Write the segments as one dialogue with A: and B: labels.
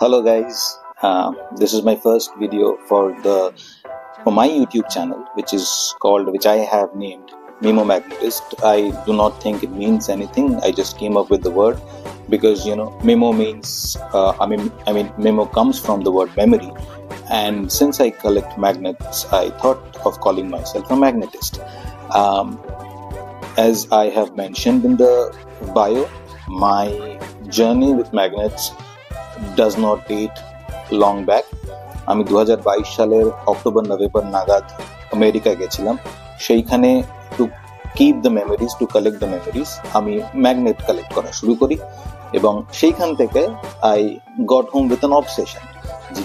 A: Hello guys, this is my first video for my YouTube channel, which I have named Memo Magnetist. I do not think it means anything. I just came up with the word because memo means memo comes from the word memory, and since I collect magnets, I thought of calling myself a magnetist. As I have mentioned in the bio, my journey with magnets does not date long back. আমি 2022 সালের অক্টোবর-নভেম্বর নাগাদ America গেছিলাম। সেইখানে to keep the memories, to collect the memories, আমি magnet collect করা শুরু করি এবং সেইখান থেকে I got home with an obsession,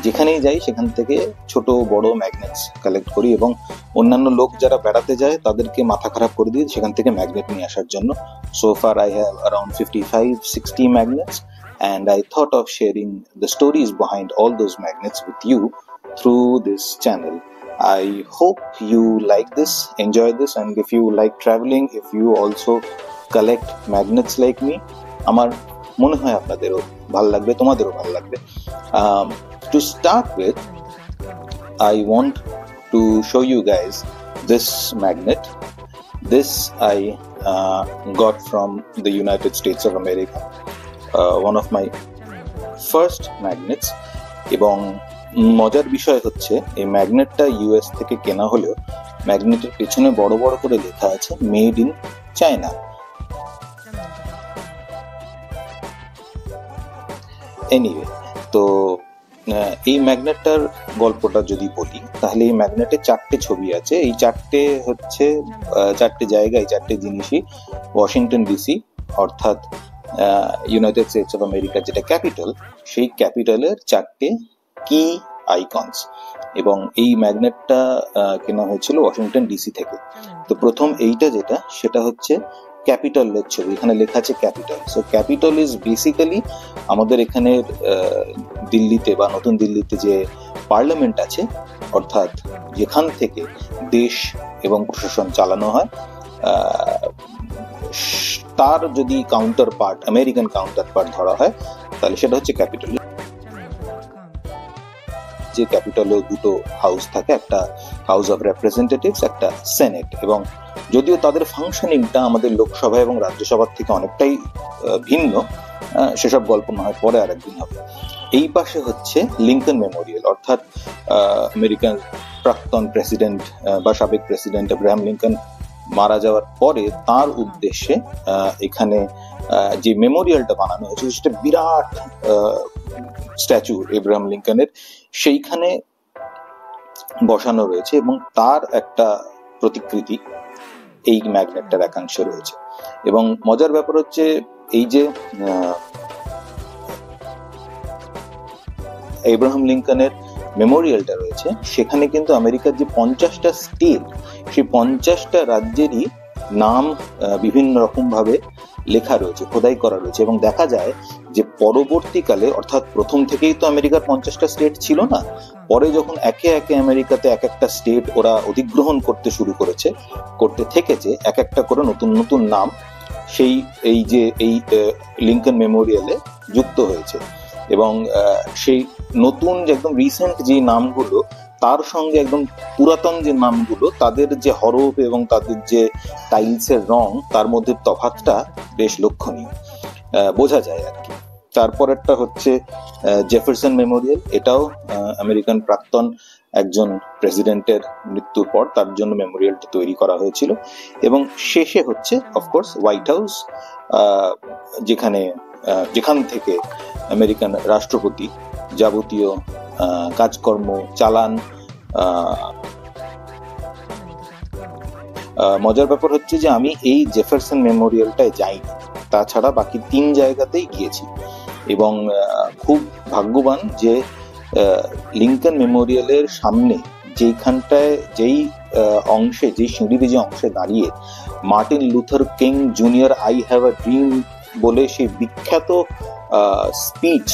A: যেখানেই যাই সেখান থেকে ছোট বড় ম্যাগনেটস কালেক্ট করি এবং অন্যান্য লোক যারা বেড়াতে যায় তাদেরকে মাথা খারাপ করে দিই সেখান থেকে ম্যাগনেট নিয়ে আসার জন্য। So far I have around 55-60 magnets, and I thought of sharing the stories behind all those magnets with you through this channel. I hope you like this, enjoy this, and if you like traveling, if you also collect magnets like me, আমার মনে হয় আপনাদেরও ভালো লাগবে, তোমাদেরও ভালো লাগবে। To start with, I want to show you guys this magnet. This I got from the United States of America. One of my first magnets, এবং মজার বিষয় হচ্ছে এই ম্যাগনেটটা ইউএস থেকে কেনা হলেও ম্যাগনেটের পেছনে বড় বড় করে লেখা আছে মেড ইন চায়না। এনিওয়ে, তো এই ম্যাগনেটটার গল্পটা যদি বলি তাহলে এই ম্যাগনেটে 4টে ছবি আছে। এই 4টে জায়গায় 4টে জিনিসই ওয়াশিংটন ডিসি, অর্থাৎ ইউনাইটেড স্টেটস অফ আমেরিকার যেটা ক্যাপিটাল, সেই ক্যাপিটালের 4টে কি আইকনস, এবং এই ম্যাগনেটটা কেনা হয়েছিল ওয়াশিংটন ডিসি থেকে। তো প্রথম এইটা যেটা, সেটা হচ্ছে ক্যাপিটালের ছবি, এখানে লেখা আছে capital. So capital is basically আমাদের এখানে দিল্লিতে বা নতুন দিল্লিতে যে পার্লামেন্ট আছে, অর্থাৎ যেখান থেকে দেশ এবং প্রশাসন চালানো হয়, তার যদি counter part, American counter part ধরা হয় তাহলে সেটা হচ্ছে ক্যাপিটাল। যে ক্যাপিটালে দুটো হাউস থাকে, একটা হাউস অফ রিপ্রেজেন্টেটিভস, একটা সেনেট, এবং যদিও তাদের ফাংশনিংটা আমাদের লোকসভা এবং রাজ্যসভার থেকে অনেকটাই ভিন্ন, সেসব গল্প না হয় পরে আর একদিন হবে। এই পাশে হচ্ছে লিঙ্কন মেমোরিয়াল, অর্থাৎ আমেরিকান প্রাক্তন প্রেসিডেন্ট বা সাবেক প্রেসিডেন্ট আব্রাহাম লিঙ্কন মারা যাওয়ার পরে তার উদ্দেশ্যে এখানে যে মেমোরিয়ালটা বানানো হয়েছে সেটা বিরাট স্ট্যাচু এব্রাহাম লিঙ্কনের সেইখানে বসানো রয়েছে, এবং তার একটা প্রতিকৃতি এই ম্যাগনেটটার একাংশে রয়েছে। এবং মজার ব্যাপার হচ্ছে এই যে এব্রাহাম লিঙ্কনের মেমোরিয়ালটা রয়েছে, সেখানে কিন্তু আমেরিকার যে 50টা স্টেট, সেই 50টা রাজ্যেরই নাম বিভিন্ন রকম ভাবে লেখা রয়েছে, খোদাই করা রয়েছে, এবং দেখা যায় যে পরবর্তীকালে, অর্থাৎ প্রথম থেকেই তো আমেরিকার 50টা স্টেট ছিল না, পরে যখন একে একে আমেরিকাতে এক একটা স্টেট ওরা অধিগ্রহণ করতে থেকেছে, এক একটা করে নতুন নতুন নাম এই লিঙ্কন মেমোরিয়ালে যুক্ত হয়েছে। এবং সেই নতুন যে একদম রিসেন্ট যে নামগুলো, তার সঙ্গে একদম পুরাতন যে নামগুলো, তাদের যে হরফ এবং তাদের যে টাইলসের রং, তার মধ্যে তফাৎটা বেশ লক্ষণীয়, বোঝা যায় আর কি। তারপরেরটা হচ্ছে জেফারসন মেমোরিয়াল। এটাও আমেরিকান প্রাক্তন একজন প্রেসিডেন্টের মৃত্যুর পর তার জন্য মেমোরিয়ালটা তৈরি করা হয়েছিল। এবং শেষে হচ্ছে অফকোর্স হোয়াইট হাউস, যেখান থেকে আমেরিকান রাষ্ট্রপতি যাবতীয় কাজকর্ম চালান। মজার ব্যাপার হচ্ছে যে আমি এই জেফারসন মেমোরিয়ালটায় যাইনি, তাছাড়া বাকি 3 জায়গাতেই গিয়েছি, এবং খুব ভাগ্যবান যে লিঙ্কন মেমোরিয়ালের সামনে যেখানটায় যেই সিঁড়ির যে অংশে দাঁড়িয়ে Martin Luther king junior I have a dream বলে সেই বিখ্যাত স্পিচ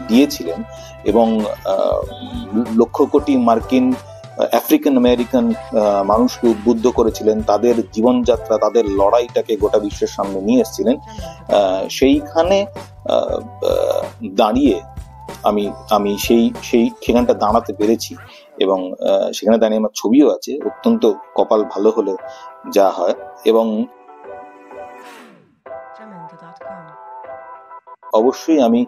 A: দিয়েছিলেন, এবং লক্ষ কোটি মার্কিন আফ্রিকান আমেরিকান মানুষকে উদ্বুদ্ধ করেছিলেন, তাদের জীবনযাত্রা, তাদের লড়াইটাকে গোটা বিশ্বের সামনে নিয়ে এসেছিলেন। সেইখানে দাঁড়িয়ে আমি আমি সেই সেই সেখানটা দাঁড়াতে পেরেছি এবং সেখানে দাঁড়িয়ে আমার ছবিও আছে। অত্যন্ত কপাল ভালো হলে যা হয়। এবং অবশ্যই আমি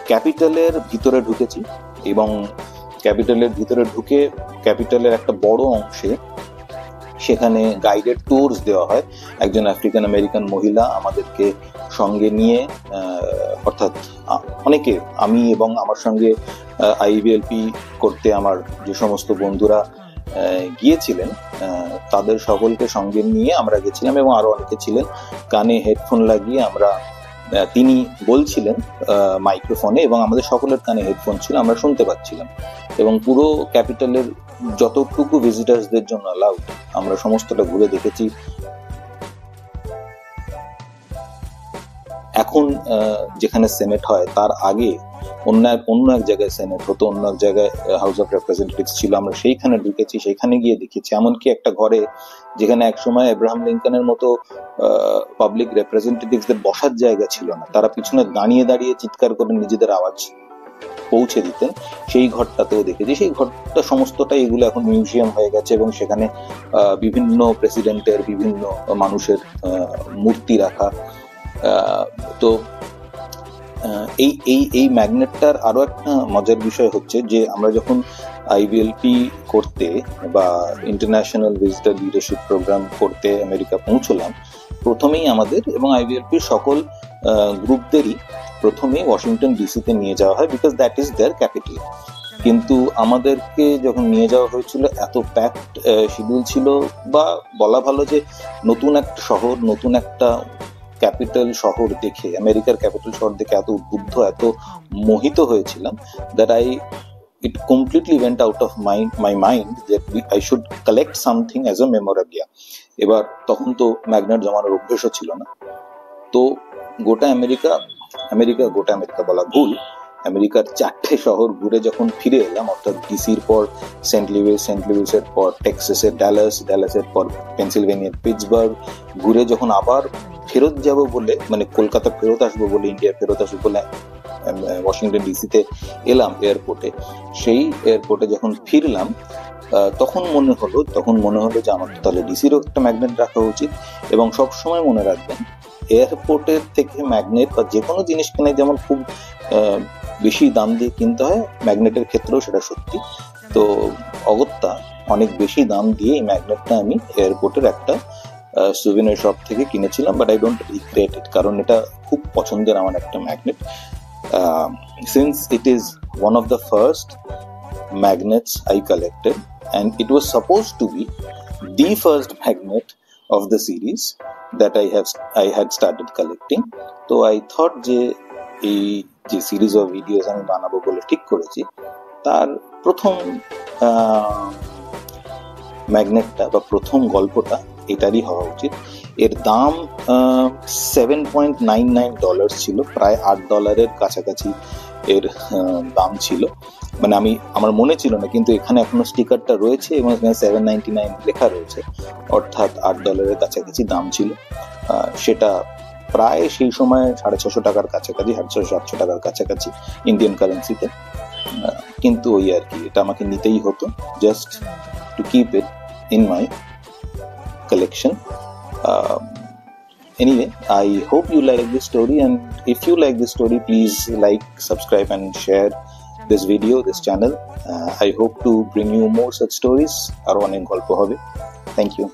A: ক্যাপিটালের ভিতরে ঢুকেছি এবং ক্যাপিটালের ভিতরে ঢুকে ক্যাপিটালের একটা বড় অংশে সেখানে গাইডেড ট্যুরস দেওয়া হয়। একজন আফ্রিকান আমেরিকান মহিলা আমাদেরকে সঙ্গে নিয়ে, অর্থাৎ অনেকে, আমি এবং আমার সঙ্গে আইবিএলপি করতে আমার যে সমস্ত বন্ধুরা গিয়েছিলেন তাদের সকলকে সঙ্গে নিয়ে আমরা গেছিলাম এবং আরো অনেকে ছিলেন। কানে হেডফোন লাগিয়ে আমরা, তিনি বলছিলেন মাইক্রোফোনে এবং আমাদের সকলের কানে হেডফোন ছিল, আমরা শুনতে পাচ্ছিলাম। এবং পুরো ক্যাপিটালের যতটুকু ভিজিটার্সদের জন্য অ্যালাউড আমরা সমস্তটা ঘুরে দেখেছি। এখন যেখানে সেনেট হয় তার আগে অন্য এক জায়গায় সেনেট হতো, অন্য এক জায়গায় হাউস অফ রিপ্রেজেন্টেটিভস ছিল। আমরা সেইখানে ঢুকেছি, সেইখানে গিয়ে দেখেছি এমনকি একটা ঘরে যেখানে একসময় এব্রাহাম লিঙ্কনের মতো পাবলিক রিপ্রেজেন্টেটিভসদের বসার জায়গা ছিল না, তারা পিছনে দাঁড়িয়ে দাঁড়িয়ে চিৎকার করে নিজেদের আওয়াজ পৌঁছে দিতেন, সেই ঘরটাতেও দেখেছি। সেই ঘরটা সমস্তটাই এগুলো এখন মিউজিয়াম হয়ে গেছে এবং সেখানে বিভিন্ন প্রেসিডেন্টের, বিভিন্ন মানুষের মূর্তি রাখা। তো এই এই এই ম্যাগনেটটার আরো একটা মজার বিষয় হচ্ছে যে আমরা যখন আইবিএলপি করতে বা ইন্টারন্যাশনাল ভিজিটর লিডারশিপ প্রোগ্রাম করতে আমেরিকা পৌঁছলাম, প্রথমেই আমাদের এবং আইবিএলপির সকল গ্রুপদেরই প্রথমে ওয়াশিংটন ডিসিতে নিয়ে যাওয়া হয়, because that is their capital. কিন্তু আমাদেরকে যখন নিয়ে যাওয়া হয়েছিল এত প্যাকড শিডিউল ছিল, বা বলা ভালো যে নতুন একটা শহর, নতুন একটা ক্যাপিটাল শহর দেখে, আমেরিকার ক্যাপিটাল শহর দেখে এত উদ্বুদ্ধ, এত মোহিত হয়েছিলাম that it completely went out of my mind that I should collect something as a memorabilia. এবার তখন তো ম্যাগনেট জমানোর অভ্যেসও ছিল না। তো গোটা আমেরিকা বলা ভুল, আমেরিকার 4টে শহর ঘুরে যখন ফিরে এলাম, অর্থাৎ ডিসির পর সেন্ট লুইসের পর টেক্সাসের ডালাসের পর পেনসিলভেনিয়ার পিটসবার্গ ঘুরে যখন আবার ফেরত যাব বলে, মানে কলকাতা ফেরত আসবো বলে, ইন্ডিয়া ফেরত আসবো বলে ওয়াশিংটন ডিসিতে এলাম এয়ারপোর্টে, সেই এয়ারপোর্টে যখন ফিরলাম তখন মনে হলো যে আমার তো তাহলে ডিসিরও একটা ম্যাগনেট রাখা উচিত। এবং সবসময় মনে রাখবেন, এয়ারপোর্টের থেকে ম্যাগনেট বা যে কোনো জিনিস কেনে যেমন খুব বেশি দাম দিয়ে কিনতে হয়, ম্যাগনেটের ক্ষেত্রেও সেটা সত্যি। তো অগত্যা অনেক বেশি দাম দিয়ে এই ম্যাগনেটটা আমি এয়ারপোর্টের একটা সুভিনিয়ার শপ থেকে কিনেছিলাম, বাট আই ডোন্ট রিগ্রেট ইট, কারণ এটা খুব পছন্দের আমার একটা magnet. Since it is one of the first magnets I collected, and it was supposed to be the first magnet of the series that I had started collecting. So I thought এই যে series of videos আমি বানাবো বলে ঠিক করেছি, তার প্রথম ম্যাগনেটটা বা প্রথম গল্পটা এটারই হওয়া উচিত। এর দাম $7.99 ছিল, প্রায় $8 কাছাকাছি এর দাম ছিল। মানে আমার মনে ছিল না, কিন্তু এখানে এখনো স্টিকারটা রয়েছে এবং এখানে 799 লেখা রয়েছে, অর্থাৎ $8 কাছাকাছি দাম ছিল। সেটা প্রায় সেই সময় $650 কাছাকাছি, 750 টাকার কাছাকাছি ইন্ডিয়ান কারেন্সিতে। কিন্তু ওই আর কি, এটা আমাকে নিতেই হতো, just to keep it in my collection. Anyway, I hope you like this story, and if you like this story, please like, subscribe and share this video, this channel. I hope to bring you more such stories. Aro onek golpo hobe. Thank you.